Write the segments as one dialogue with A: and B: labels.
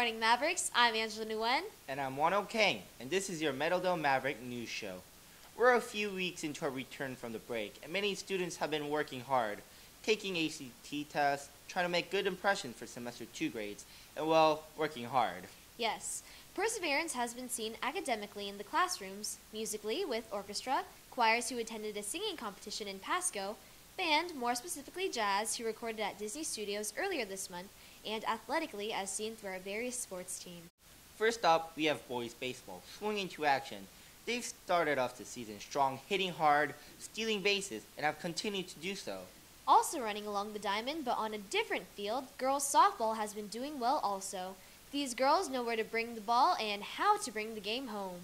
A: morning, Mavericks. I'm Angela Nguyen.
B: And I'm Wano Kang, and this is your Meadowdale Maverick news show. We're a few weeks into our return from the break, and many students have been working hard, taking ACT tests, trying to make good impressions for semester 2 grades, and well, working hard.
A: Yes, perseverance has been seen academically in the classrooms, musically with orchestra, choirs who attended a singing competition in Pasco, band, more specifically jazz, who recorded at Disney Studios earlier this month, and athletically as seen through our various sports teams.
B: First up, we have boys baseball, swinging to action. They've started off the season strong, hitting hard, stealing bases, and have continued to do so.
A: Also running along the diamond, but on a different field, girls softball has been doing well also. These girls know where to bring the ball and how to bring the game home.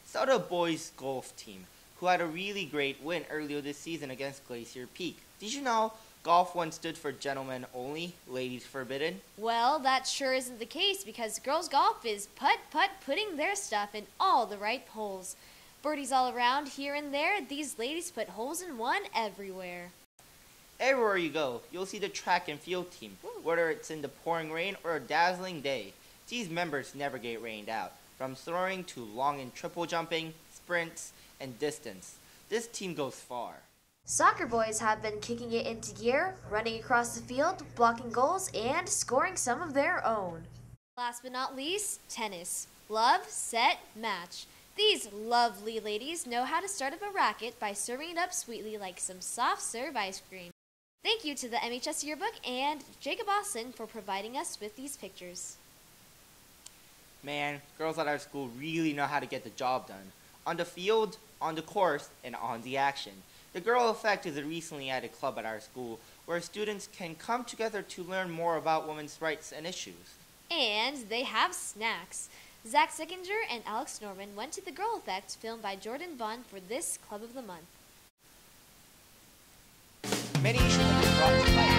B: So the boys golf team, who had a really great win earlier this season against Glacier Peak. Did you know golf once stood for gentlemen only, ladies forbidden?
A: Well, that sure isn't the case because girls golf is putt-putt putting their stuff in all the right holes. Birdies all around here and there, these ladies put holes in one everywhere.
B: Everywhere you go, you'll see the track and field team, whether it's in the pouring rain or a dazzling day. These members never get rained out, from throwing to long and triple jumping, sprints, and distance. This team goes far.
A: Soccer boys have been kicking it into gear, running across the field, blocking goals, and scoring some of their own. Last but not least, tennis. Love, set, match. These lovely ladies know how to start up a racket by serving it up sweetly like some soft serve ice cream. Thank you to the MHS Yearbook and Jacob Austin for providing us with these pictures.
B: Man, girls at our school really know how to get the job done. On the field, on the course, and on the action. The Girl Effect is a recently added club at our school where students can come together to learn more about women's rights and issues.
A: And they have snacks. Zach Sickinger and Alex Norman went to the Girl Effect filmed by Jordan Vaughn for this Club of the Month.
B: Many issues have been brought to light.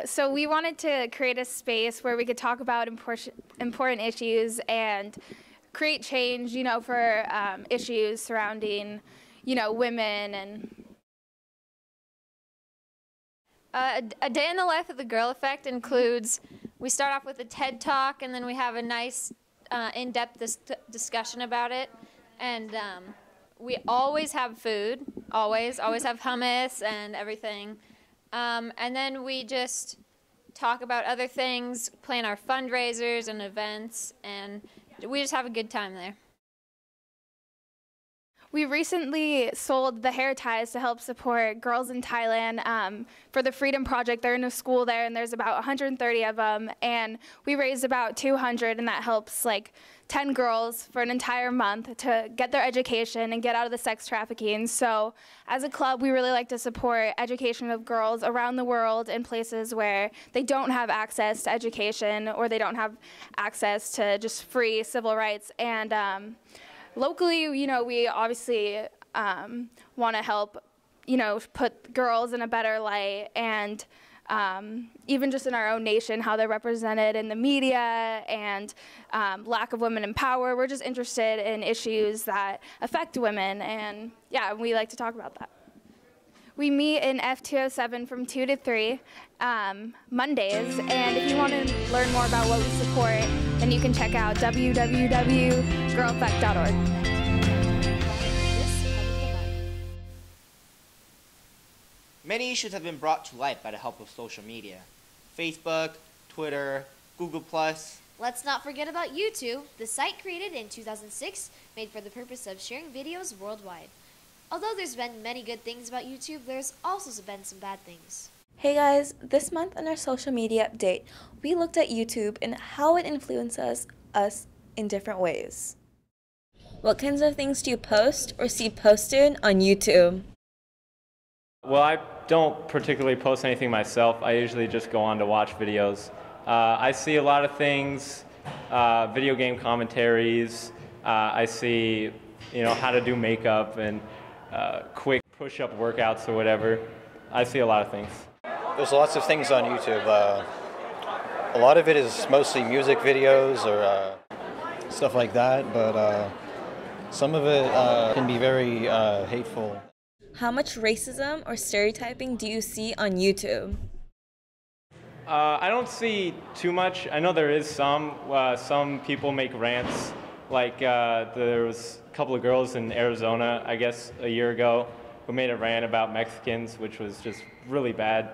C: So we wanted to create a space where we could talk about important issues and create change, for issues surrounding, women and.
D: A day in the life of the Girl Effect includes, we start off with a TED Talk, and then we have a nice in-depth discussion about it. And we always have food, always have hummus and everything. And then we just talk about other things, plan our fundraisers and events, and we just have a good time there.
C: We recently sold the hair ties to help support girls in Thailand for the Freedom Project. They're in a school there, and there's about 130 of them, and we raised about 200, and that helps 10 girls for an entire month to get their education and get out of the sex trafficking. So as a club, we really like to support education of girls around the world in places where they don't have access to education or they don't have access to just free civil rights. And locally, we obviously want to help, put girls in a better light, and even just in our own nation, how they're represented in the media and lack of women in power. We're just interested in issues that affect women, and yeah, we like to talk about that. We meet in F207 from 2 to 3 Mondays, and if you want to learn more about what we support, then you can check out www.girleffect.org.
B: Many issues have been brought to light by the help of social media. Facebook, Twitter, Google+.
A: Let's not forget about YouTube, the site created in 2006, made for the purpose of sharing videos worldwide. Although there's been many good things about YouTube, there's also been some bad things.
E: Hey guys, this month on our social media update, we looked at YouTube and how it influences us in different ways. What kinds of things do you post or see posted on YouTube?
F: Well, I don't particularly post anything myself. I usually just go on to watch videos. I see a lot of things, video game commentaries. I see, how to do makeup and quick push-up workouts or whatever. I see a lot of things.
G: There's lots of things on YouTube. A lot of it is mostly music videos or stuff like that, but Some of it can be very hateful.
E: How much racism or stereotyping do you see on YouTube?
F: I don't see too much. I know there is some. Some people make rants. Like there was a couple of girls in Arizona, I guess, a year ago, who made a rant about Mexicans, which was just really bad.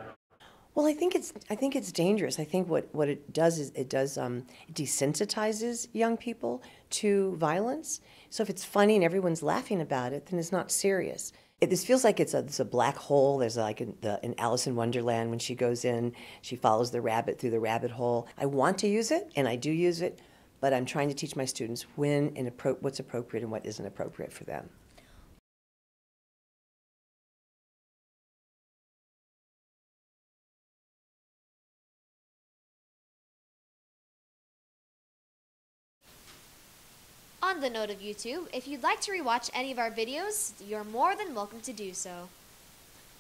H: Well, I think it's dangerous. I think what it does is it desensitizes young people to violence. So if it's funny and everyone's laughing about it, then it's not serious. This feels like it's a black hole. There's like in Alice in Wonderland when she goes in, she follows the rabbit through the rabbit hole. I want to use it, and I do use it, but I'm trying to teach my students what's appropriate and what isn't appropriate for them.
A: On the note of YouTube, if you'd like to rewatch any of our videos, you're more than welcome to do so.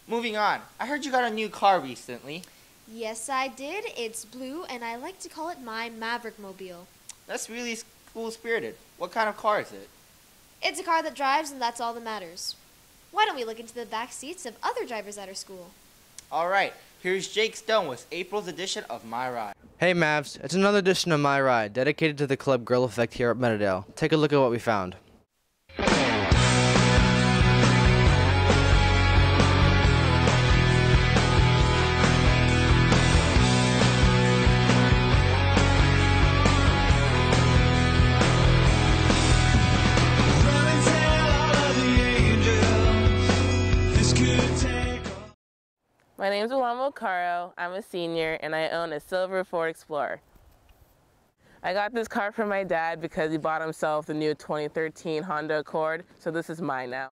B: Moving on, I heard you got a new car recently.
A: Yes, I did. It's blue, and I like to call it my Maverick mobile.
B: That's really cool-spirited. What kind of car is it?
A: It's a car that drives, and that's all that matters. Why don't we look into the back seats of other drivers at our school?
B: All right, here's Jake Stone with April's edition of My Ride.
I: Hey Mavs, it's another edition of My Ride, dedicated to the Club Girl Effect here at Meadowdale. Take a look at what we found.
J: My name is Ulamo Caro. I'm a senior and I own a silver Ford Explorer. I got this car from my dad because he bought himself the new 2013 Honda Accord, so this is mine now.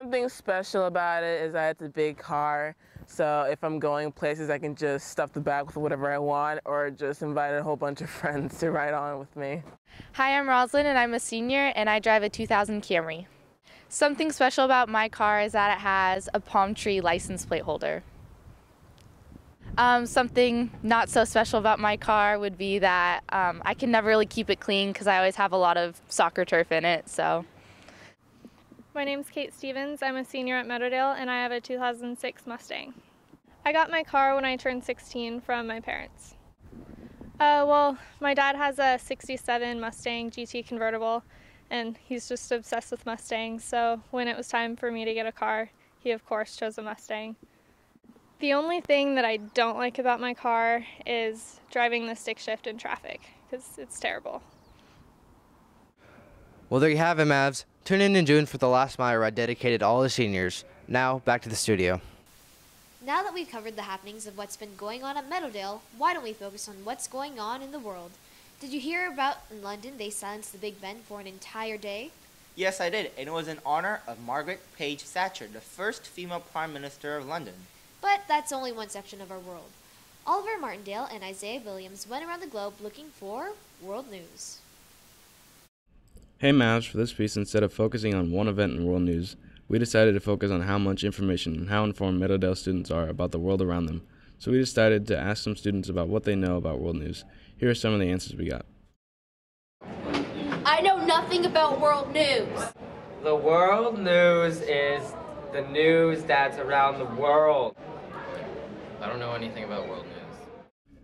J: Something special about it is that it's a big car, so if I'm going places I can just stuff the back with whatever I want or just invite a whole bunch of friends to ride on with me.
K: Hi, I'm Roslyn and I'm a senior and I drive a 2000 Camry. Something special about my car is that it has a palm tree license plate holder. Something not so special about my car would be that I can never really keep it clean because I always have a lot of soccer turf in it. So.
C: My name's Kate Stevens. I'm a senior at Meadowdale and I have a 2006 Mustang. I got my car when I turned 16 from my parents. Well, my dad has a 67 Mustang GT convertible and he's just obsessed with Mustangs, so when it was time for me to get a car, he of course chose a Mustang. The only thing that I don't like about my car is driving the stick shift in traffic, because it's terrible.
I: Well, there you have it, Mavs. Tune in June for the last My Ride dedicated to all the seniors. Now, back to the studio.
A: Now that we've covered the happenings of what's been going on at Meadowdale, why don't we focus on what's going on in the world? Did you hear about in London they silenced the Big Ben for an entire day?
B: Yes, I did, and it was in honor of Margaret Page Thatcher, the first female Prime Minister of London.
A: But that's only one section of our world. Oliver Martindale and Isaiah Williams went around the globe looking for world news.
L: Hey Mavs, for this piece, instead of focusing on one event in world news, we decided to focus on how much information and how informed Meadowdale students are about the world around them. So we decided to ask some students about what they know about world news. Here are some of the answers we got.
M: I know nothing about world news.
N: The world news is the news that's around the world.
O: I don't know anything about world news.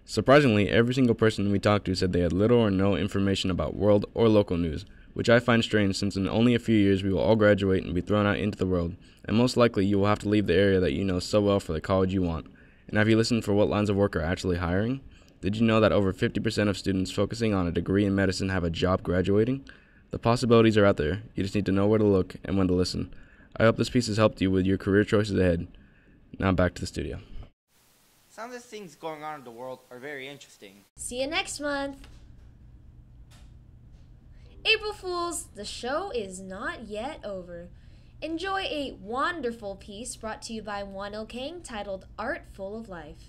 L: Surprisingly, every single person we talked to said they had little or no information about world or local news, which I find strange since in only a few years we will all graduate and be thrown out into the world, and most likely you will have to leave the area that you know so well for the college you want. And have you listened for what lines of work are actually hiring? Did you know that over 50% of students focusing on a degree in medicine have a job graduating? The possibilities are out there. You just need to know where to look and when to listen. I hope this piece has helped you with your career choices ahead. Now back to the studio.
B: Some of the things going on in the world are very interesting.
A: See you next month. April Fools, the show is not yet over. Enjoy a wonderful piece brought to you by Wano Kang titled Art Full of Life.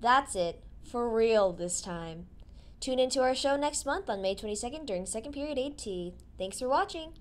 A: That's it, for real this time. Tune into our show next month on May 22nd during second period AT. Thanks for watching.